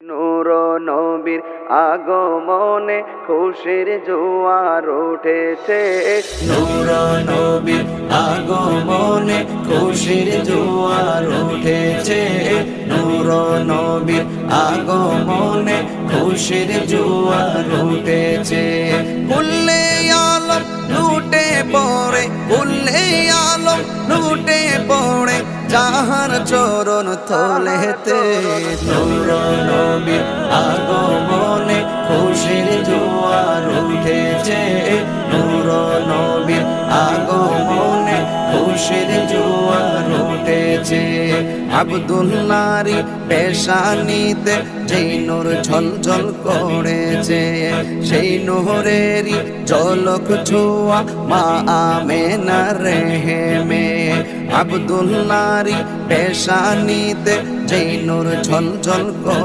নূর নবীর আগমনে খুশির জোয়ার উঠেছে। নূর নবীর আগমনে খুশির জোয়ার উঠেছে। নূর নবীর আগমনে খুশির জোয়ার উঠেছে। কুল্লে আলম লুটে পড়ে, কুল্লে আলম লুটে পড়ে যাহার চরণ তলেতে। নূর নবীর আগমনে খুশির জোয়ার উঠেছে। নূর নবীর আগমনে খুশির জোয়ার উঠেছে। আব্দুল্লাহরি পেশানিতে যেই নূর ঝলঝল করেছে, সেই নূরেরই ঝলক ছোঁয়া মা আমেনার রেহেমে। আব্দুল্লাহরি পেশানিতে যেই নূর ঝলঝল করে